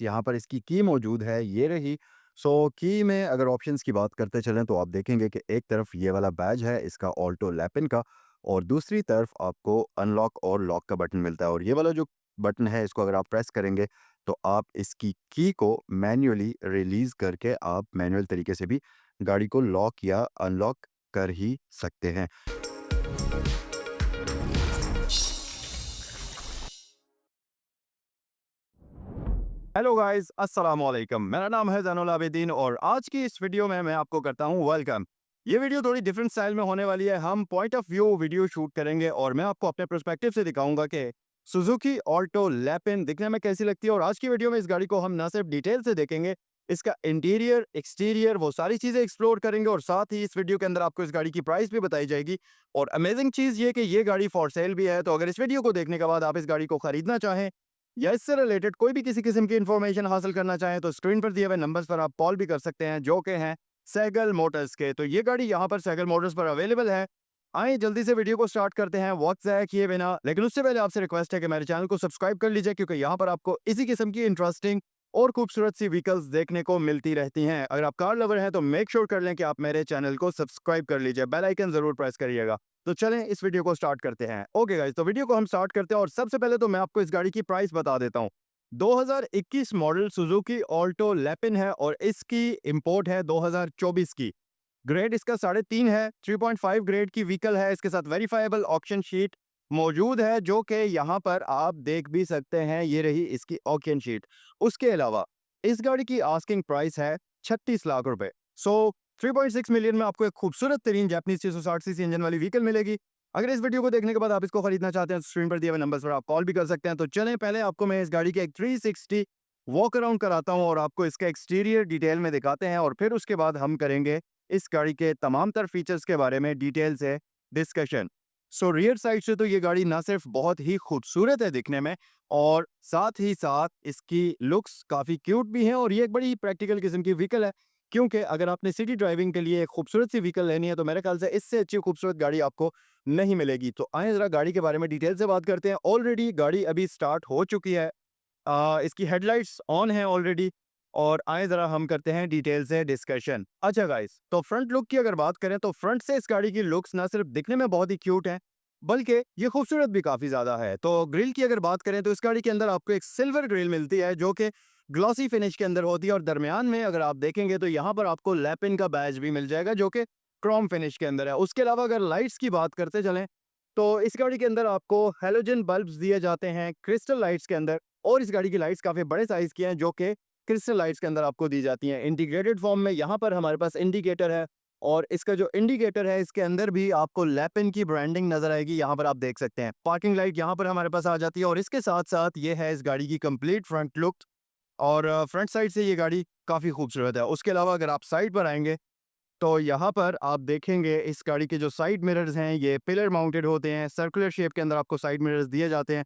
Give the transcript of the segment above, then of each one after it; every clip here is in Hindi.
यहाँ पर इसकी की मौजूद है, ये रही। सो की में अगर ऑप्शंस की बात करते चलें तो आप देखेंगे कि एक तरफ ये वाला बैज है इसका ऑल्टो लैपिन का, और दूसरी तरफ आपको अनलॉक और लॉक का बटन मिलता है। और ये वाला जो बटन है इसको अगर आप प्रेस करेंगे तो आप इसकी की को मैन्युअली रिलीज़ करके आप मैनुअल तरीके से भी गाड़ी को लॉक या अनलॉक कर ही सकते हैं। हेलो गाइस, अस्सलाम वालेकुम। मेरा नाम है ज़ैनुल आबिदीन और आज की इस वीडियो में मैं आपको करता हूं वेलकम। ये वीडियो थोड़ी डिफरेंट स्टाइल में होने वाली है। हम point of view video shoot करेंगे और मैं आपको अपने पर्सपेक्टिव से दिखाऊंगा कि सुजुकी ऑल्टो लैपिन दिखने में कैसी लगती है। और आज की वीडियो में इस गाड़ी को हम ना सिर्फ डिटेल से देखेंगे, इसका इंटीरियर, एक्सटीरियर, वो सारी चीज़ें एक्सप्लोर करेंगे। और साथ ही इस वीडियो के अंदर आपको इस गाड़ी की प्राइस भी बताई जाएगी। और अमेजिंग चीज़ ये कि ये गाड़ी फॉर सेल भी है। तो अगर इस वीडियो को देखने के बाद आप इस गाड़ी को खरीदना चाहें या इससे रिलेटेड कोई भी किसी किस्म की इन्फॉर्मेशन हासिल करना चाहें तो स्क्रीन पर दिए हुए नंबर्स पर आप कॉल भी कर सकते हैं, जो कि हैं सैगल मोटर्स के। तो ये गाड़ी यहाँ पर सैगल मोटर्स पर अवेलेबल है। आइए जल्दी से वीडियो को स्टार्ट करते हैं वक्त ज़ाया किए बिना। लेकिन उससे पहले आपसे रिक्वेस्ट है कि मेरे चैनल को सब्सक्राइब कर लीजिए, क्योंकि यहाँ पर आपको इसी किस्म की इंटरेस्टिंग और खूबसूरत सी व्हीकल्स देखने को मिलती रहती हैं। अगर आप कार लवर हैं तो मेक श्योर कर लें कि आप मेरे चैनल को सब्सक्राइब कर लीजिए, बेल आइकन जरूर प्रेस करिएगा। तो चलें इस वीडियो को स्टार्ट करते हैं। ओके गाइस, तो वीडियो को हम स्टार्ट करते हैं और सबसे पहले तो मैं आपको इस गाड़ी की प्राइस बता देता हूँ। 2021 मॉडल सुजुकी ऑल्टो लैपिन है और इसकी इंपोर्ट है 2024 की। ग्रेड इसका 3.5 है, 3.5 ग्रेड की व्हीकल है। इसके साथ वेरीफाइबल ऑक्शन शीट मौजूद है, जो कि यहाँ पर आप देख भी सकते हैं। ये रही इसकी ऑक्शन शीट। उसके अलावा इस गाड़ी की आस्किंग प्राइस है 36 लाख रुपए। सो 3.6 मिलियन में आपको एक खूबसूरत तरीन जापानीज 660 सीसी इंजन वाली व्हीकल मिलेगी। अगर इस वीडियो को देखने के बाद आप इसको खरीदना चाहते हैं तो स्क्रीन पर दिए हुए नंबर पर आप कॉल भी कर सकते हैं। तो चलें पहले आपको मैं इस गाड़ी के एक 360 वॉक अराउंड कराता हूं और आपको इसका एक्सटीरियर डिटेल में दिखाते हैं, और फिर उसके बाद हम करेंगे इस गाड़ी के तमाम तर फीचर्स के बारे में डिटेल से डिस्कशन। सो रियर साइड से तो ये गाड़ी ना सिर्फ बहुत ही खूबसूरत है दिखने में, और साथ ही साथ इसकी लुक्स काफ़ी क्यूट भी हैं। और ये एक बड़ी प्रैक्टिकल किस्म की व्हीकल है, क्योंकि अगर आपने सिटी ड्राइविंग के लिए एक खूबसूरत सी व्हीकल लेनी है तो मेरे ख्याल से इससे अच्छी खूबसूरत गाड़ी आपको नहीं मिलेगी। तो आइए ज़रा गाड़ी के बारे में डिटेल से बात करते हैं। ऑलरेडी गाड़ी अभी स्टार्ट हो चुकी है। इसकी हेडलाइट्स ऑन है ऑलरेडी। और आए ज़रा हम करते हैं डिटेल से डिस्कशन। अच्छा गाइस, तो फ्रंट लुक की अगर बात करें तो फ्रंट से इस गाड़ी की लुक्स ना सिर्फ दिखने में बहुत ही क्यूट है, बल्कि ये खूबसूरत भी काफ़ी ज़्यादा है। तो ग्रिल की अगर बात करें तो इस गाड़ी के अंदर आपको एक सिल्वर ग्रिल मिलती है, जो कि ग्लॉसी फिनिश के अंदर होती है। और दरमियान में अगर आप देखेंगे तो यहाँ पर आपको लैपिन का बैज भी मिल जाएगा, जो कि क्रोम फिनिश के अंदर है। उसके अलावा अगर लाइट्स की बात करते चलें तो इस गाड़ी के अंदर आपको हेलोजन बल्ब्स दिए जाते हैं क्रिस्टल लाइट्स के अंदर। और इस गाड़ी की लाइट्स काफ़ी बड़े साइज़ की हैं, जो कि क्रिस्टल लाइट्स के अंदर आपको दी जाती हैं इंटीग्रेटेड फॉर्म में। यहाँ पर हमारे पास इंडिकेटर है, और इसका जो इंडिकेटर है इसके अंदर भी आपको लैपिन की ब्रांडिंग नजर आएगी। यहाँ पर आप देख सकते हैं पार्किंग लाइट यहाँ पर हमारे पास आ जाती है। और इसके साथ साथ ये है इस गाड़ी की कंप्लीट फ्रंट लुक। और फ्रंट साइड से ये गाड़ी काफ़ी खूबसूरत है। उसके अलावा अगर आप साइड पर आएंगे तो यहाँ पर आप देखेंगे इस गाड़ी के जो साइड मिरर्स हैं ये पिलर माउंटेड होते हैं। सर्कुलर शेप के अंदर आपको साइड मिरर्स दिए जाते हैं,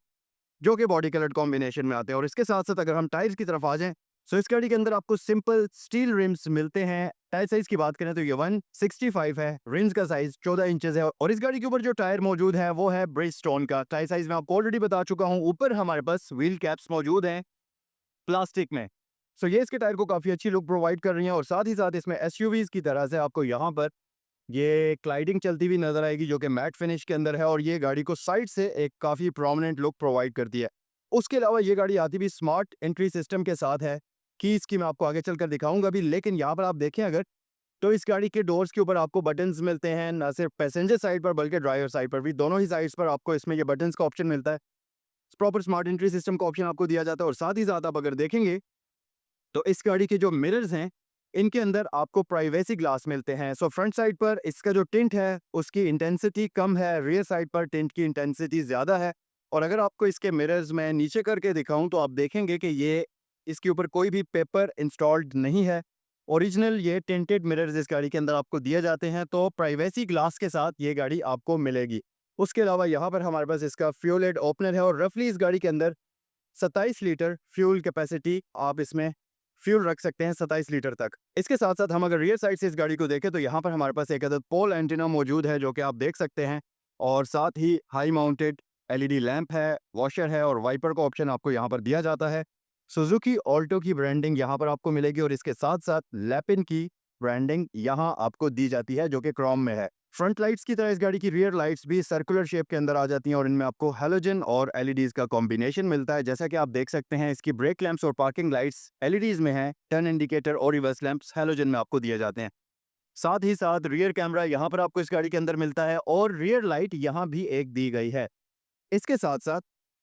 जो कि बॉडी कलर कॉम्बिनेशन में आते हैं। और इसके साथ साथ अगर हम टायर्स की तरफ आ जाएं तो इस गाड़ी के अंदर आपको सिंपल स्टील रिम्स मिलते हैं। टायर साइज की बात करें तो ये 165 है। रिम्स का साइज 14 इंचेस है। और इस गाड़ी के ऊपर जो टायर मौजूद है वो है ब्रिजस्टोन का। टायर साइज मैं आपको ऑलरेडी बता चुका हूँ। ऊपर हमारे पास व्हील कैप्स मौजूद हैं प्लास्टिक में। सो ये इसके टायर को काफ़ी अच्छी लुक प्रोवाइड कर रही हैं। और साथ ही साथ इसमें एसयूवीज की तरह से आपको यहाँ पर ये क्लाइडिंग चलती हुई नजर आएगी, जो कि मैट फिनिश के अंदर है। और ये गाड़ी को साइड से एक काफ़ी प्रोमिनेंट लुक प्रोवाइड करती है। उसके अलावा ये गाड़ी आती भी स्मार्ट एंट्री सिस्टम के साथ है। कीज़ की मैं आपको आगे चलकर दिखाऊंगा भी, लेकिन यहाँ पर आप देखें अगर तो इस गाड़ी के डोर्स के ऊपर आपको बटन्स मिलते हैं, ना सिर्फ पैसेंजर साइड पर बल्कि ड्राइवर साइड पर भी, दोनों ही साइड्स पर आपको इसमें ये बटन्स का ऑप्शन मिलता है। प्रॉपर स्मार्ट एंट्री सिस्टम का ऑप्शन आपको दिया जाता है। और साथ ही साथ आप अगर देखेंगे तो इस गाड़ी के जो मिरर्स हैं इनके अंदर आपको प्राइवेसी ग्लास मिलते हैं। सो फ्रंट साइड पर इसका जो टिंट है उसकी इंटेंसिटी कम है, रियर साइड पर टिंट की इंटेंसिटी ज़्यादा है। और अगर आपको इसके मिरर्स में नीचे करके दिखाऊं तो आप देखेंगे कि ये इसके ऊपर कोई भी पेपर इंस्टॉल्ड नहीं है। ओरिजिनल ये टिंटेड मिरर्स इस गाड़ी के अंदर आपको दिए जाते हैं। तो प्राइवेसी ग्लास के साथ ये गाड़ी आपको मिलेगी। उसके अलावा यहाँ पर हमारे पास इसका फ्यूल हेड ओपनर है, और रफली इस गाड़ी के अंदर 27 लीटर फ्यूल कैपेसिटी आप इसमें फ्यूल रख सकते हैं, 27 लीटर तक। इसके साथ साथ हम अगर रियर साइड से इस गाड़ी को देखें तो यहाँ पर हमारे पास एक अदद पोल एंटीना मौजूद है, जो कि आप देख सकते हैं। और साथ ही हाई माउंटेड एलईडी लैंप है, वॉशर है, और वाइपर का ऑप्शन आपको यहाँ पर दिया जाता है। सुजुकी ऑल्टो की ब्रांडिंग यहाँ पर आपको मिलेगी और इसके साथ-साथ लैपिन की ब्रांडिंग यहाँ आपको दी जाती है जो कि क्रोम में है। फ्रंट लाइट्स की तरह इस गाड़ी की रियर लाइट्स भी सर्कुलर शेप के अंदर आ जाती हैं और इनमें आपको हैलोजन और एलईडीज़ का कॉम्बिनेशन मिलता है। जैसा कि आप देख सकते हैं इसकी ब्रेक लैंप्स और पार्किंग लाइट्स एलईडीज़ में हैं, टर्न इंडिकेटर और रिवर्स लैंप्स हैलोजन में आपको दिए जाते हैं। साथ ही साथ रियर कैमरा यहाँ पर आपको इस गाड़ी के अंदर मिलता है और रियर लाइट यहाँ भी एक दी गई है। इसके साथ-साथ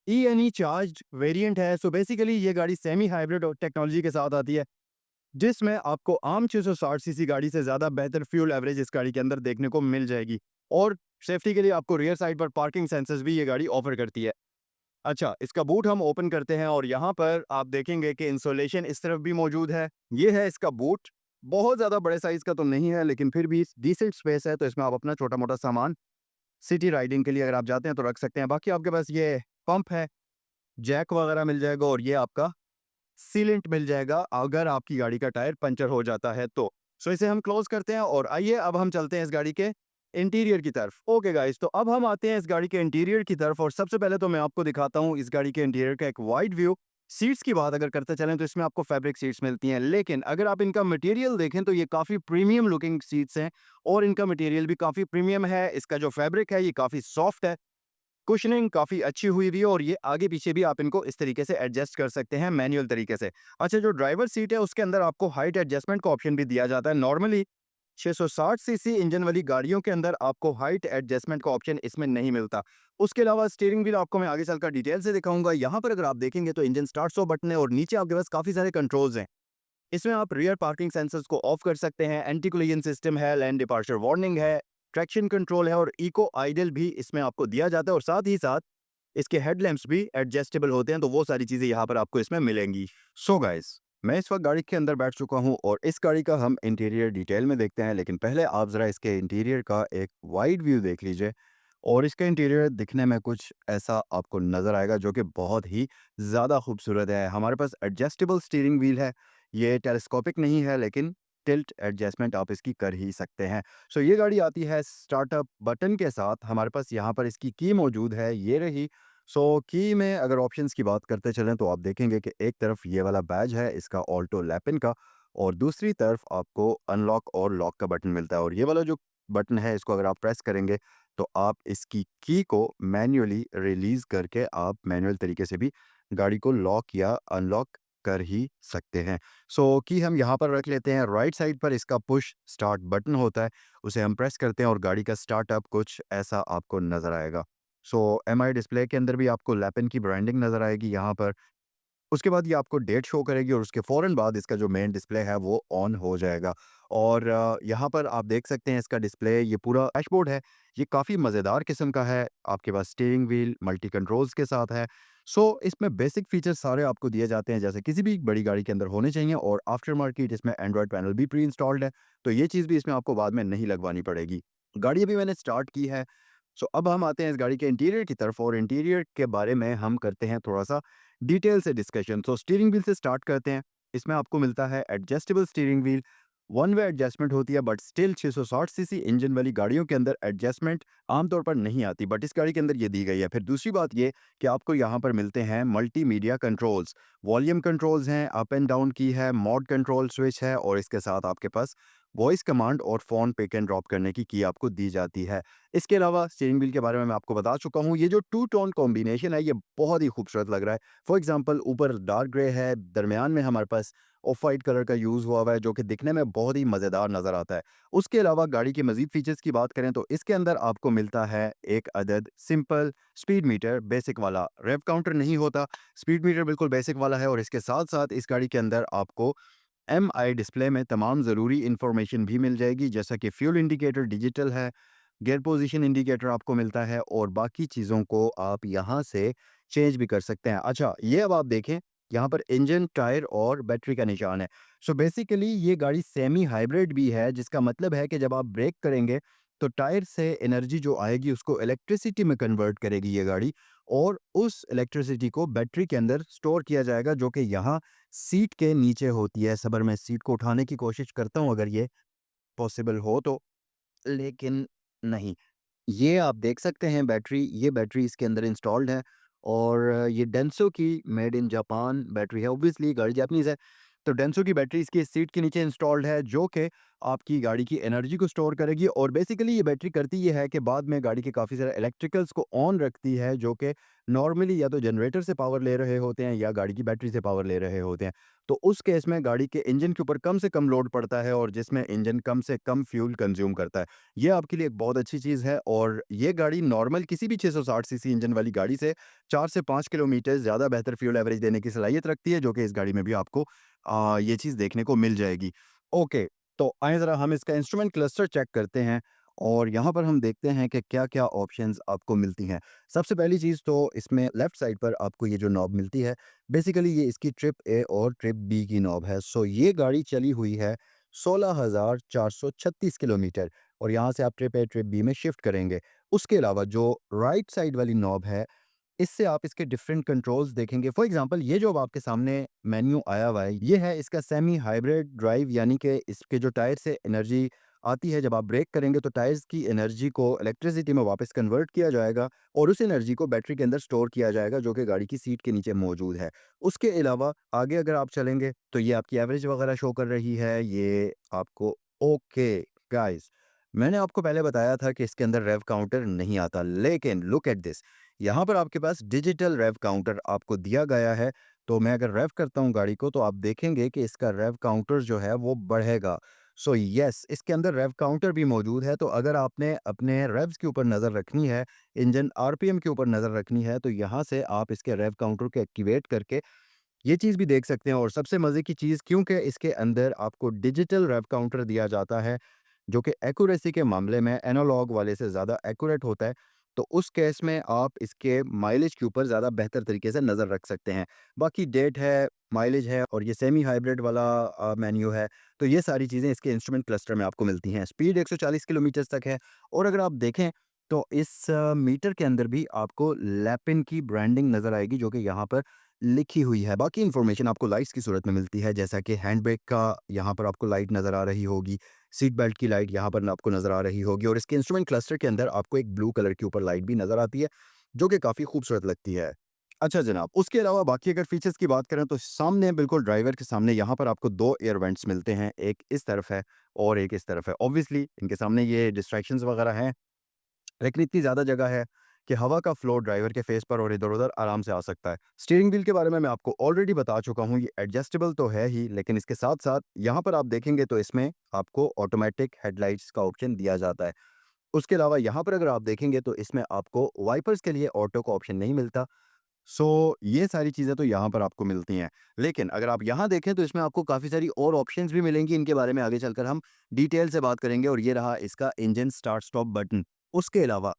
ई-एनई चार्ज्ड वेरिएंट है, सो बेसिकली ये गाड़ी सेमी हाइब्रिड और टेक्नोलॉजी के साथ आती है, जिसमें आपको आम 660 सीसी गाड़ी से ज़्यादा बेहतर फ्यूल एवरेज इस गाड़ी के अंदर देखने को मिल जाएगी और सेफ्टी के लिए आपको रियर साइड पर पार्किंग सेंसर्स भी ये गाड़ी ऑफर करती है। अच्छा, इसका बूट हम ओपन करते हैं और यहाँ पर आप देखेंगे कि इंसुलेशन इस तरफ भी मौजूद है। ये है इसका बूट, बहुत ज़्यादा बड़े साइज़ का तो नहीं है, लेकिन फिर भी डिसेंट स्पेस है, तो इसमें आप अपना छोटा-मोटा सामान सिटी राइडिंग के लिए अगर आप जाते हैं तो रख सकते हैं। बाकी आपके पास ये पंप है, जैक वगैरह मिल जाएगा और ये आपका सीलेंट मिल जाएगा अगर आपकी गाड़ी का टायर पंचर हो जाता है तो। सो इसे हम क्लोज़ करते हैं और आइए अब हम चलते हैं इस गाड़ी के इंटीरियर की तरफ। ओके गाइस, तो अब हम आते हैं इस गाड़ी के इंटीरियर की तरफ और सबसे पहले तो मैं आपको दिखाता हूँ इस गाड़ी के इंटीरियर का एक वाइड व्यू। सीट्स की बात अगर करते चलें तो इसमें आपको फैब्रिक सीट्स मिलती हैं, लेकिन अगर आप इनका मटेरियल देखें तो ये काफ़ी प्रीमियम लुकिंग सीट्स हैं और इनका मटेरियल भी काफ़ी प्रीमियम है। इसका जो फैब्रिक है ये काफ़ी सॉफ्ट है, कुशनिंग काफ़ी अच्छी हुई भी है और ये आगे-पीछे भी आप इनको इस तरीके से एडजस्ट कर सकते हैं मैनुअल तरीके से। अच्छा, जो ड्राइवर सीट है उसके अंदर आपको हाइट एडजस्टमेंट का ऑप्शन भी दिया जाता है। नॉर्मली 660 सीसी इंजन वाली गाड़ियों के अंदर आपको हाइट एडजस्टमेंट का ऑप्शन इसमें नहीं मिलता। उसके अलावा स्टीयरिंग व्हील आपको मैं आगे चलकर डिटेल से दिखाऊँगा। यहाँ पर अगर आप देखेंगे तो इंजन स्टार्ट स्टॉप बटन है और नीचे आपके पास काफ़ी सारे कंट्रोल्स हैं। इसमें आप रियर पार्किंग सेंसर्स को ऑफ कर सकते हैं, एंटी कोलिजन सिस्टम है, लैन डिपार्चर वार्निंग है, ट्रैक्शन कंट्रोल है और इको आइडल भी इसमें आपको दिया जाता है और साथ ही साथ इसके हेडलैम्प्स भी एडजस्टेबल होते हैं, तो वो सारी चीज़ें यहाँ पर आपको इसमें मिलेंगी। सो गाइस, मैं इस वक्त गाड़ी के अंदर बैठ चुका हूँ और इस गाड़ी का हम इंटीरियर डिटेल में देखते हैं, लेकिन पहले आप ज़रा इसके इंटीरियर का एक वाइड व्यू देख लीजिए और इसका इंटीरियर दिखने में कुछ ऐसा आपको नज़र आएगा जो कि बहुत ही ज़्यादा खूबसूरत है। हमारे पास एडजस्टेबल स्टीयरिंग व्हील है, ये टेलीस्कोपिक नहीं है लेकिन टिल्ट एडजस्टमेंट आप इसकी कर ही सकते हैं। सो ये गाड़ी आती है स्टार्टअप बटन के साथ, हमारे पास यहाँ पर इसकी की मौजूद है, ये रही। सो की में अगर ऑप्शंस की बात करते चलें तो आप देखेंगे कि एक तरफ ये वाला बैज है इसका ऑल्टो लैपिन का और दूसरी तरफ आपको अनलॉक और लॉक का बटन मिलता है और ये वाला जो बटन है इसको अगर आप प्रेस करेंगे तो आप इसकी की को मैन्युअली रिलीज़ करके आप मैनुअल तरीके से भी गाड़ी को लॉक या अनलॉक कर ही सकते हैं। सो की हम यहाँ पर रख लेते हैं। राइट साइड पर इसका पुश स्टार्ट बटन होता है, उसे हम प्रेस करते हैं और गाड़ी का स्टार्टअप कुछ ऐसा आपको नज़र आएगा। सो एमआई डिस्प्ले के अंदर भी आपको लैपन की ब्रांडिंग नज़र आएगी यहाँ पर। उसके बाद ये आपको डेट शो करेगी और उसके फ़ौरन बाद इसका जो मेन डिस्प्ले है वो ऑन हो जाएगा और यहाँ पर आप देख सकते हैं इसका डिस्प्ले, ये पूरा डैशबोर्ड है, ये काफ़ी मज़ेदार किस्म का है। आपके पास स्टीयरिंग व्हील मल्टी कंट्रोल्स के साथ है। सो इसमें बेसिक फीचर्स सारे आपको दिए जाते हैं जैसे किसी भी बड़ी गाड़ी के अंदर होने चाहिए और आफ्टर मार्केट इसमें एंड्रॉयड पैनल भी प्री इंस्टॉल्ड है, तो ये चीज़ भी इसमें आपको बाद में नहीं लगवानी पड़ेगी। गाड़ी अभी मैंने स्टार्ट की है। सो अब हम आते हैं इस गाड़ी के इंटीरियर की तरफ और इंटीरियर के बारे में हम करते हैं थोड़ा-सा डिटेल से डिस्कशन। सो स्टीयरिंग व्हील से स्टार्ट करते हैं। इसमें आपको मिलता है adjustable steering wheel, one way adjustment होती है बट स्टिल 660 सीसी इंजन वाली गाड़ियों के अंदर एडजस्टमेंट आमतौर पर नहीं आती, बट इस गाड़ी के अंदर ये दी गई है। फिर दूसरी बात ये कि आपको यहाँ पर मिलते हैं मल्टीमीडिया कंट्रोल्स, वॉल्यूम कंट्रोल्स हैं, अप एंड डाउन की है, मोड कंट्रोल स्विच है और इसके साथ आपके पास वॉइस कमांड और फ़ोन पिक एंड ड्रॉप करने की आपको दी जाती है। इसके अलावा स्टीयरिंग व्हील के बारे में मैं आपको बता चुका हूँ, ये जो टू टोन कॉम्बिनेशन है ये बहुत ही खूबसूरत लग रहा है। फॉर एग्जांपल ऊपर डार्क ग्रे है, दरमियान में हमारे पास ऑफ वाइट कलर का यूज़ हुआ हुआ है जो कि दिखने में बहुत ही मज़ेदार नज़र आता है। उसके अलावा गाड़ी के मज़ीद फीचर्स की बात करें तो इसके अंदर आपको मिलता है एक अदद सिंपल स्पीड मीटर बेसिक वाला, रेव काउंटर नहीं होता, स्पीड मीटर बिल्कुल बेसिक वाला है और इसके साथ-साथ इस गाड़ी के अंदर आपको एमआई डिस्प्ले में तमाम ज़रूरी इन्फॉर्मेशन भी मिल जाएगी जैसा कि फ्यूल इंडिकेटर डिजिटल है, गियर पोजीशन इंडिकेटर आपको मिलता है और बाकी चीज़ों को आप यहाँ से चेंज भी कर सकते हैं। अच्छा, ये अब आप देखें, यहाँ पर इंजन, टायर और बैटरी का निशान है। सो बेसिकली ये गाड़ी सेमी हाइब्रिड भी है जिसका मतलब है कि जब आप ब्रेक करेंगे तो टायर से एनर्जी जो आएगी उसको इलेक्ट्रिसिटी में कन्वर्ट करेगी ये गाड़ी और उस इलेक्ट्रिसिटी को बैटरी के अंदर स्टोर किया जाएगा जो कि यहाँ सीट के नीचे होती है। सबर मैं सीट को उठाने की कोशिश करता हूँ अगर ये पॉसिबल हो तो, लेकिन नहीं। ये आप देख सकते हैं बैटरी, ये बैटरी इसके अंदर इंस्टॉल्ड है और ये डेंसो की मेड इन जापान बैटरी है। ऑब्वियसली गाड़ी जापानीज़ है, तो डेंसो की बैटरी इसकी सीट के नीचे इंस्टॉल्ड है, जो कि आपकी गाड़ी की एनर्जी को स्टोर करेगी। और बेसिकली ये बैटरी करती ये है कि बाद में गाड़ी के काफ़ी सारे इलेक्ट्रिकल्स को ऑन रखती है, जो कि नॉर्मली या तो जनरेटर से पावर ले रहे होते हैं या गाड़ी की बैटरी से पावर ले रहे होते हैं। तो उस केस में गाड़ी के इंजन के ऊपर कम से कम लोड पड़ता है और जिसमें इंजन कम से कम फ्यूल कंज्यूम करता है। ये आपके लिए एक बहुत अच्छी चीज़ है और ये गाड़ी नॉर्मल किसी भी 660 सीसी इंजन वाली गाड़ी से 4 से 5 किलोमीटर ज़्यादा बेहतर फ्यूल एवरेज देने की सलाहियत रखती है, जो कि इस गाड़ी में भी आपको ये चीज़ देखने को मिल जाएगी। ओके, तो आइए ज़रा हम इसका इंस्ट्रूमेंट क्लस्टर चेक करते हैं और यहाँ पर हम देखते हैं कि क्या-क्या ऑप्शंस आपको मिलती हैं। सबसे पहली चीज़ तो इसमें लेफ्ट साइड पर आपको ये जो नॉब मिलती है, बेसिकली ये इसकी ट्रिप ए और ट्रिप बी की नॉब है। सो ये गाड़ी चली हुई है 16,436 किलोमीटर और यहाँ से आप ट्रिप ए, ट्रिप बी में शिफ्ट करेंगे। उसके अलावा जो राइट साइड वाली नॉब है, इससे आप इसके डिफरेंट कंट्रोल्स देखेंगे। फॉर एग्जांपल ये जो अब आपके सामने मेन्यू आया हुआ है, ये है इसका सेमी हाइब्रिड ड्राइव, यानी कि इसके जो टायर से एनर्जी आती है, जब आप ब्रेक करेंगे तो टायर्स की एनर्जी को इलेक्ट्रिसिटी में वापस कन्वर्ट किया जाएगा और उस एनर्जी को बैटरी के अंदर स्टोर किया जाएगा, जो कि गाड़ी की सीट के नीचे मौजूद है। उसके अलावा आगे अगर आप चलेंगे तो ये आपकी एवरेज वगैरह शो कर रही है, ये आपको ओके गाइस, मैंने आपको पहले बताया था कि इसके अंदर रेव काउंटर नहीं आता, लेकिन लुक एट दिस, यहाँ पर आपके पास डिजिटल रेव काउंटर आपको दिया गया है। तो मैं अगर रेव करता हूँ गाड़ी को तो आप देखेंगे कि इसका रेव काउंटर जो है वो बढ़ेगा। सो यस, इसके अंदर रेव काउंटर भी मौजूद है। तो अगर आपने अपने रेव्स के ऊपर नज़र रखनी है, इंजन आरपीएम के ऊपर नज़र रखनी है, तो यहाँ से आप इसके रेव काउंटर को एक्टिवेट करके ये चीज़ भी देख सकते हैं। और सबसे मज़े की चीज़, क्योंकि इसके अंदर आपको डिजिटल रेव काउंटर दिया जाता है, जो कि एक्यूरेसी के मामले में एनालॉग वाले से ज़्यादा एक्यूरेट होता है, तो उस केस में आप इसके माइलेज के ऊपर ज़्यादा बेहतर तरीके से नज़र रख सकते हैं। बाकी डेट है, माइलेज है और ये सेमी हाइब्रिड वाला मेन्यू है, तो ये सारी चीज़ें इसके इंस्ट्रूमेंट क्लस्टर में आपको मिलती हैं। स्पीड 140 किलोमीटर तक है और अगर आप देखें तो इस मीटर के अंदर भी आपको लैपिन की ब्रांडिंग नज़र आएगी, जो कि यहाँ पर लिखी हुई है। बाकी इन्फॉर्मेशन आपको लाइट्स की सूरत में मिलती है, जैसा कि हैंड ब्रेक का यहाँ पर आपको लाइट नज़र आ रही होगी, सीट बेल्ट की लाइट यहाँ पर आपको नज़र आ रही होगी और इसके इंस्ट्रूमेंट क्लस्टर के अंदर आपको एक ब्लू कलर के ऊपर लाइट भी नज़र आती है, जो कि काफ़ी खूबसूरत लगती है। अच्छा जनाब, उसके अलावा बाकी अगर फीचर्स की बात करें तो सामने बिल्कुल ड्राइवर के सामने यहाँ पर आपको 2 एयर वेंट्स मिलते हैं, एक इस तरफ है और एक इस तरफ है। ऑब्वियसली इनके सामने ये डिस्ट्रैक्शंस वगैरह हैं, लेकिन इतनी ज़्यादा जगह है कि हवा का फ्लो ड्राइवर के फेस पर और इधर-उधर आराम से आ सकता है। स्टीयरिंग व्हील के बारे में मैं आपको ऑलरेडी बता चुका हूँ, ये एडजस्टेबल तो है ही, लेकिन इसके साथ-साथ यहाँ पर आप देखेंगे तो इसमें आपको ऑटोमैटिक हेडलाइट्स का ऑप्शन दिया जाता है। उसके अलावा यहाँ पर अगर आप देखेंगे तो इसमें आपको वाइपर्स के लिए ऑटो का ऑप्शन नहीं मिलता। सो ये सारी चीज़ें तो यहाँ पर आपको मिलती हैं। लेकिन अगर आप यहाँ देखें तो इसमें आपको काफ़ी सारी और ऑप्शंस भी मिलेंगी, इनके बारे में आगे चलकर हम डिटेल से बात करेंगे। और ये रहा इसका इंजन स्टार्ट स्टॉप बटन। उसके अलावा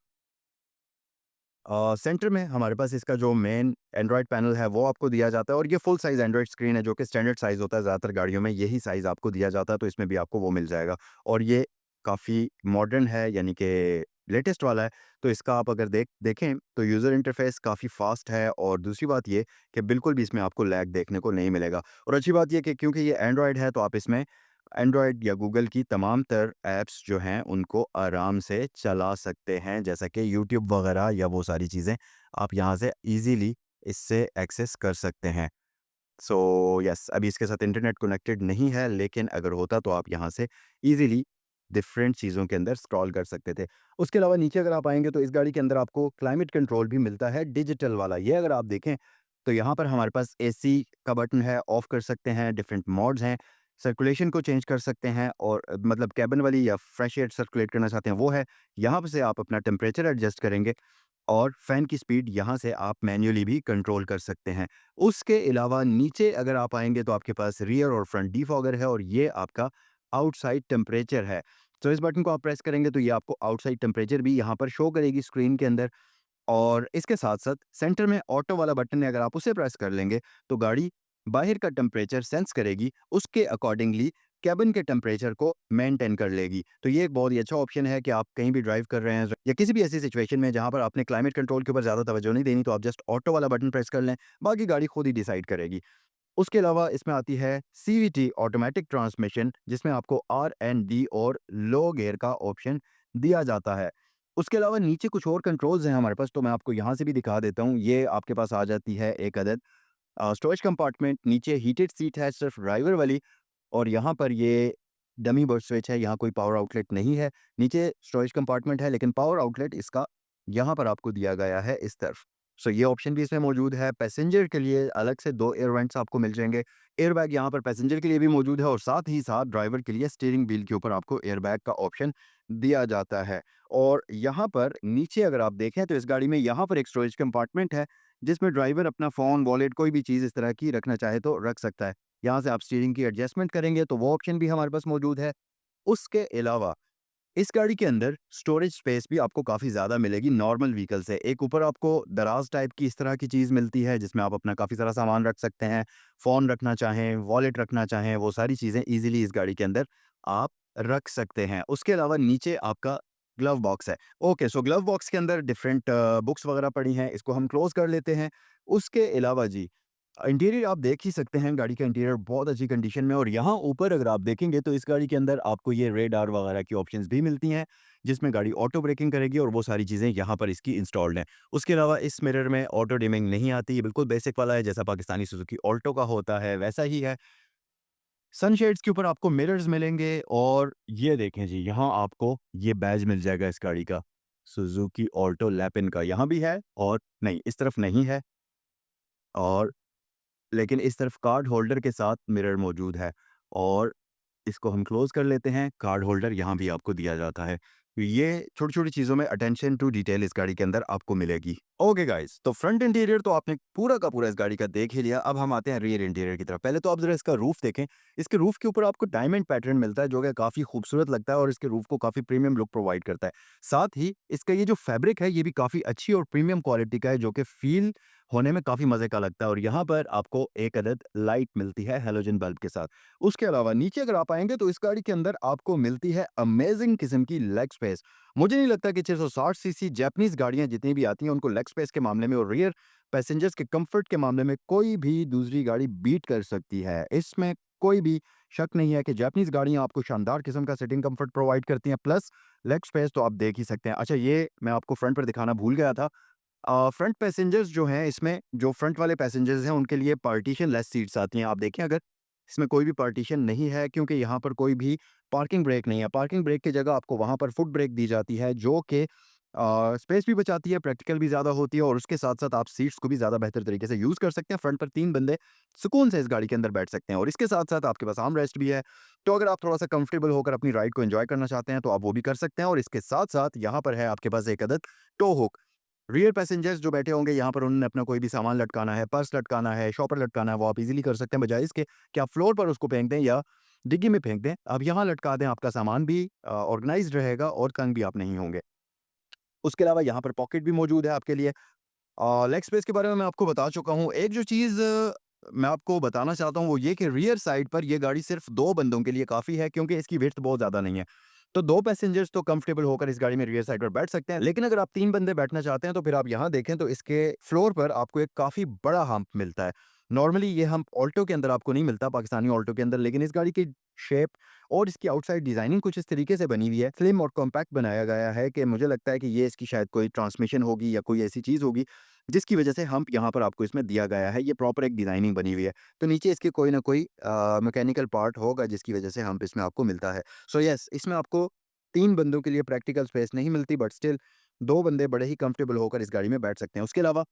सेंटर में हमारे पास इसका जो मेन एंड्रॉयड पैनल है वो आपको दिया जाता है और ये फुल साइज़ एंड्रॉयड स्क्रीन है, जो कि स्टैंडर्ड साइज़ होता है। ज़्यादातर गाड़ियों में यही साइज़ आपको दिया जाता है, तो इसमें भी आपको वो मिल जाएगा। और ये काफ़ी मॉडर्न है, यानी कि लेटेस्ट वाला है। तो इसका आप अगर देखें तो यूज़र इंटरफेस काफ़ी फ़ास्ट है और दूसरी बात ये कि बिल्कुल भी इसमें आपको लैग देखने को नहीं मिलेगा। और अच्छी बात ये कि क्योंकि ये एंड्रॉयड है तो आप इसमें एंड्रॉयड या गूगल की तमाम तर ऐप्स जो हैं उनको आराम से चला सकते हैं, जैसा कि यूट्यूब वगैरह या वो सारी चीज़ें आप यहाँ से ईज़िली इससे एक्सेस कर सकते हैं। सो यस, अभी इसके साथ इंटरनेट कनेक्टेड नहीं है, लेकिन अगर होता तो आप यहाँ से ईज़िली डिफरेंट चीज़ों के अंदर स्क्रॉल कर सकते थे। उसके अलावा नीचे अगर आप आएँगे तो इस गाड़ी के अंदर आपको क्लाइमेट कंट्रोल भी मिलता है डिजिटल वाला। ये अगर आप देखें तो यहाँ पर हमारे पास एसी का बटन है, ऑफ कर सकते हैं, डिफरेंट मोड्स हैं, सर्कुलेशन को चेंज कर सकते हैं और मतलब केबिन वाली या फ्रेश एयर सर्कुलेट करना चाहते हैं वो है। यहाँ पे से आप अपना टेम्परेचर एडजस्ट करेंगे और फ़ैन की स्पीड यहाँ से आप मैन्युअली भी कंट्रोल कर सकते हैं। उसके अलावा नीचे अगर आप आएँगे तो आपके पास रियर और फ्रंट डिफॉगर है और ये आपका आउटसाइड टेम्परेचर है। तो इस बटन को आप प्रेस करेंगे तो ये आपको आउटसाइड टेम्परेचर भी यहाँ पर शो करेगी स्क्रीन के अंदर। और इसके साथ-साथ सेंटर में ऑटो वाला बटन है, अगर आप उसे प्रेस कर लेंगे तो गाड़ी बाहर का टेम्परेचर सेंस करेगी, उसके अकॉर्डिंगली केबिन के टेम्परेचर को मेंटेन कर लेगी। तो ये एक बहुत ही अच्छा ऑप्शन है कि आप कहीं भी ड्राइव कर रहे हैं या किसी भी ऐसी सिचुएशन में जहाँ पर आपने क्लाइमेट कंट्रोल के ऊपर ज़्यादा तवज्जो नहीं देनी, तो आप जस्ट ऑटो वाला बटन प्रेस कर लें, बाकी गाड़ी खुद ही डिसाइड करेगी। उसके अलावा इसमें आती है सीवीटी ऑटोमैटिक ट्रांसमिशन, जिसमें आपको आर एंड डी और लो गियर का ऑप्शन दिया जाता है। उसके अलावा नीचे कुछ और कंट्रोल्स हैं हमारे पास, तो मैं आपको यहाँ से भी दिखा देता हूँ। ये आपके पास आ जाती है एक अदद स्टोरेज कंपार्टमेंट, नीचे हीटेड सीट है सिर्फ ड्राइवर वाली, और यहाँ पर ये डमी बर्स्ट स्विच है, यहाँ कोई पावर आउटलेट नहीं है। नीचे स्टोरेज कंपार्टमेंट है लेकिन पावर आउटलेट इसका यहाँ पर आपको दिया गया है इस तरफ। सो ये ऑप्शन भी इसमें मौजूद है। पैसेंजर के लिए अलग से 2 एयर वेंट्स आपको मिल जाएँगे। एयरबैग यहाँ पर पैसेंजर के लिए भी मौजूद है और साथ ही साथ ड्राइवर के लिए स्टीयरिंग व्हील के ऊपर आपको एयरबैग का ऑप्शन दिया जाता है। और यहाँ पर नीचे अगर आप देखें तो इस गाड़ी में यहाँ पर एक स्टोरेज कंपार्टमेंट है, जिसमें ड्राइवर अपना फ़ोन, वॉलेट कोई भी चीज़ इस तरह की रखना चाहे तो रख सकता है। यहाँ से आप स्टीयरिंग की एडजस्टमेंट करेंगे तो वो ऑप्शन भी हमारे पास मौजूद है। उसके अलावा इस गाड़ी के अंदर स्टोरेज स्पेस भी आपको काफ़ी ज़्यादा मिलेगी नॉर्मल व्हीकल से। एक ऊपर आपको दराज टाइप की इस तरह की चीज़ मिलती है जिसमें आप अपना काफ़ी सारा सामान रख सकते हैं। फ़ोन रखना चाहें, वॉलेट रखना चाहें, वो सारी चीज़ें ईज़िली इस गाड़ी के अंदर आप रख सकते हैं। उसके अलावा नीचे आपका ग्लव बॉक्स है। ओके, सो ग्लव बॉक्स के अंदर डिफरेंट बुक्स वगैरह पड़ी हैं, इसको हम क्लोज़ कर लेते हैं। उसके अलावा जी, इंटीरियर आप देख ही सकते हैं, गाड़ी का इंटीरियर बहुत अच्छी कंडीशन में, और यहाँ ऊपर अगर आप देखेंगे तो इस गाड़ी के अंदर आपको ये रेडार वगैरह की ऑप्शंस भी मिलती हैं, जिसमें गाड़ी ऑटो ब्रेकिंग करेगी और वो सारी चीज़ें यहाँ पर इसकी इंस्टॉल्ड हैं। उसके अलावा इस मिरर में ऑटो डिमिंग नहीं आती, ये बिल्कुल बेसिक वाला है, जैसा पाकिस्तानी सुजुकी ऑल्टो का होता है वैसा ही है। सनशेड्स के ऊपर आपको मिरर्स मिलेंगे, और ये देखें जी, यहाँ आपको ये बैज मिल जाएगा इस गाड़ी का, सुजुकी ऑल्टो लैपिन का। यहाँ भी है, और नहीं, इस तरफ नहीं है, और लेकिन इस तरफ कार्ड होल्डर के साथ मिरर मौजूद है, और इसको हम क्लोज़ कर लेते हैं। कार्ड होल्डर यहाँ भी आपको दिया जाता है। तो ये छोटी-छोटी चीज़ों में अटेंशन टू डिटेल इस गाड़ी के अंदर आपको मिलेगी। ओके गाइस, तो फ्रंट इंटीरियर तो आपने पूरा का पूरा इस गाड़ी का देख ही लिया। अब हम आते हैं रियर इंटीरियर की तरफ। पहले तो आप ज़रा इसका रूफ़ देखें। इसके रूफ़ के ऊपर आपको डायमंड पैटर्न मिलता है, जो कि काफ़ी खूबसूरत लगता है और इसके रूफ़ को काफ़ी प्रीमियम लुक प्रोवाइड करता है। साथ ही इसका ये जो फैब्रिक है, ये भी काफ़ी अच्छी और प्रीमियम क्वालिटी का है, जो कि फ़ील होने में काफ़ी मज़े का लगता है, और यहाँ पर आपको एक अदद लाइट मिलती है हैलोजन बल्ब के साथ। उसके अलावा नीचे अगर आप आएँगे तो इस गाड़ी के अंदर आपको मिलती है अमेज़िंग किस्म की लेग स्पेस। मुझे नहीं लगता कि 660 सीसी जापानीज़ गाड़ियाँ जितनी भी आती हैं, उनको लेग स्पेस के मामले में और रियर पैसेंजर्स के कम्फर्ट के मामले में कोई भी दूसरी गाड़ी बीट कर सकती है। इसमें कोई भी शक नहीं है कि जापानीज़ गाड़ियाँ आपको शानदार किस्म का सिटिंग कम्फर्ट प्रोवाइड करती हैं, प्लस लेग स्पेस तो आप देख ही सकते हैं। अच्छा, ये मैं आपको फ्रंट पर दिखाना भूल गया था। फ्रंट पैसेंजर्स जो हैं, इसमें जो फ्रंट वाले पैसेंजर्स हैं उनके लिए पार्टीशन लेस सीट्स आती हैं। आप देखें, अगर इसमें कोई भी पार्टीशन नहीं है, क्योंकि यहाँ पर कोई भी पार्किंग ब्रेक नहीं है। पार्किंग ब्रेक की जगह आपको वहाँ पर फुट ब्रेक दी जाती है, जो कि स्पेस भी बचाती है, प्रैक्टिकल भी ज़्यादा होती है, और उसके साथ-साथ आप सीट्स को भी ज़्यादा बेहतर तरीके से यूज़ कर सकते हैं। फ्रंट पर 3 बंदे सुकून से इस गाड़ी के अंदर बैठ सकते हैं, और इसके साथ-साथ आपके पास आर्म रेस्ट भी है। तो अगर आप थोड़ा-सा कंफर्टेबल होकर अपनी राइड को एन्जॉय करना चाहते हैं, तो आप वो भी कर सकते हैं, और इसके साथ-साथ यहाँ पर है आपके पास एक अदद टो हुक। रियर पैसेंजर्स जो बैठे होंगे यहाँ पर, उन्होंने अपना कोई भी सामान लटकाना है, पर्स लटकाना है, शॉपर लटकाना है, वो आप इज़िली कर सकते हैं, बजाए इसके कि आप फ्लोर पर उसको फेंक दें या डिग्गी में फेंक दें। आप यहाँ लटका दें, आपका सामान भी ऑर्गनाइज़्ड रहेगा और तंग भी आप नहीं होंगे। उसके अलावा यहाँ पर पॉकेट भी मौजूद है आपके लिए। लेग स्पेस के बारे में मैं आपको बता चुका हूँ। एक जो चीज़ मैं आपको बताना चाहता हूँ वो ये कि रियर साइड पर ये गाड़ी सिर्फ़ 2 बंदों के लिए काफ़ी है, क्योंकि इसकी विड्थ बहुत ज़्यादा नहीं है। तो 2 पैसेंजर्स तो कंफर्टेबल होकर इस गाड़ी में रियर साइड पर बैठ सकते हैं। लेकिन अगर आप 3 बंदे बैठना चाहते हैं तो फिर आप यहाँ देखें तो इसके फ्लोर पर आपको एक काफ़ी बड़ा हम्प मिलता है। नॉर्मली ये हम्प ऑल्टो के अंदर आपको नहीं मिलता, पाकिस्तानी ऑल्टो के अंदर, लेकिन इस गाड़ी की शेप और इसकी आउटसाइड डिज़ाइनिंग कुछ इस तरीके से बनी हुई है, स्लिम और कॉम्पैक्ट बनाया गया है, कि मुझे लगता है कि ये इसकी शायद कोई ट्रांसमिशन होगी या कोई ऐसी चीज़ होगी जिसकी वजह से हम्प यहाँ पर आपको इसमें दिया गया है। ये प्रॉपर एक डिज़ाइनिंग बनी हुई है। तो नीचे इसके कोई ना कोई मैकेनिकल पार्ट होगा जिसकी वजह से हम्प इसमें आपको मिलता है। सो येस, इसमें आपको 3 बंदों के लिए प्रैक्टिकल स्पेस नहीं मिलती, बट स्टिल 2 बंदे बड़े ही कंफर्टेबल होकर इस गाड़ी में बैठ सकते हैं। उसके अलावा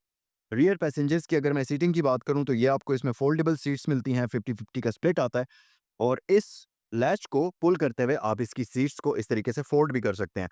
रियर पैसेंजर्स की अगर मैं सीटिंग की बात करूँ तो ये आपको इसमें फोल्डेबल सीट्स मिलती हैं, 50-50 का स्प्लिट आता है, और इस लैच को पुल करते हुए आप इसकी सीट्स को इस तरीके से फोल्ड भी कर सकते हैं।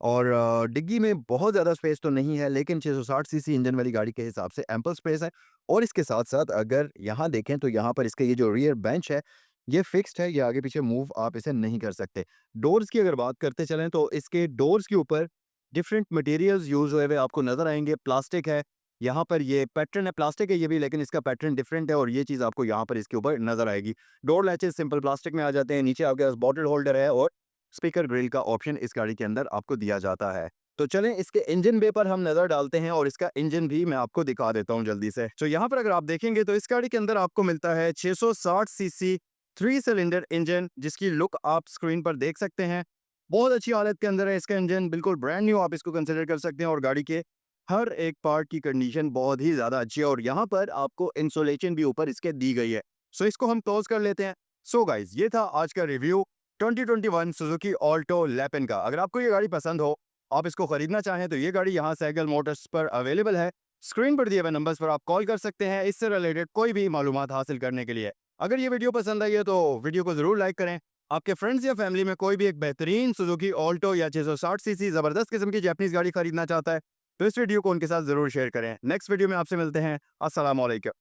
और डिग्गी में बहुत ज़्यादा स्पेस तो नहीं है, लेकिन 660 सीसी इंजन वाली गाड़ी के हिसाब से एम्पल स्पेस है। और इसके साथ-साथ अगर यहाँ देखें तो यहाँ पर इसका ये जो रियर बेंच है, ये फिक्स्ड है, ये आगे-पीछे मूव आप इसे नहीं कर सकते। डोर्स की अगर बात करते चलें तो इसके डोर्स के ऊपर डिफरेंट मटेरियल्स यूज़ हुए हुए आपको नज़र आएँगे। प्लास्टिक है, यहाँ पर ये पैटर्न है, प्लास्टिक है ये भी, लेकिन इसका पैटर्न डिफरेंट है, और ये चीज़ आपको यहाँ पर इसके ऊपर नज़र आएगी। डोर लैचेज़ सिंपल प्लास्टिक में आ जाते हैं, नीचे आपके पास बॉटल होल्डर है, और स्पीकर ग्रिल का ऑप्शन इस गाड़ी के अंदर आपको दिया जाता है। तो चलें इसके इंजन बे पर हम नज़र डालते हैं, और इसका इंजन भी मैं आपको दिखा देता हूँ जल्दी से। तो यहाँ पर अगर आप देखेंगे तो इस गाड़ी के अंदर आपको मिलता है 660 सीसी 3 सिलेंडर इंजन, जिसकी लुक आप स्क्रीन पर देख सकते हैं। बहुत अच्छी हालत के अंदर है। इसका इंजन बिल्कुल ब्रांड न्यू आप इसको कंसिडर कर सकते हैं और गाड़ी के हर एक पार्ट की कंडीशन बहुत ही ज़्यादा अच्छी है और यहाँ पर आपको इंसुलेशन भी ऊपर इसके दी गई है। सो इसको हम क्लोज कर लेते हैं। सो गाइज, ये था आज का रिव्यू 2021 सुजुकी ऑल्टो लैपिन का। अगर आपको ये गाड़ी पसंद हो, आप इसको खरीदना चाहें तो ये गाड़ी यहाँ साइकिल मोटर्स पर अवेलेबल है। स्क्रीन पर दिए हुए नंबर्स पर आप कॉल कर सकते हैं इससे रिलेटेड कोई भी मालूमात हासिल करने के लिए। अगर ये वीडियो पसंद आई है तो वीडियो को जरूर लाइक करें। आपके फ्रेंड्स या फैमिली में कोई भी एक बेहतरीन सुजुकी ऑल्टो या 660 सीसी जबरदस्त किस्म की जापानीज गाड़ी खरीदना चाहता है तो इस वीडियो को उनके साथ जरूर शेयर करें। नेक्स्ट वीडियो में आपसे मिलते हैं। अस्सलाम वालेकुम।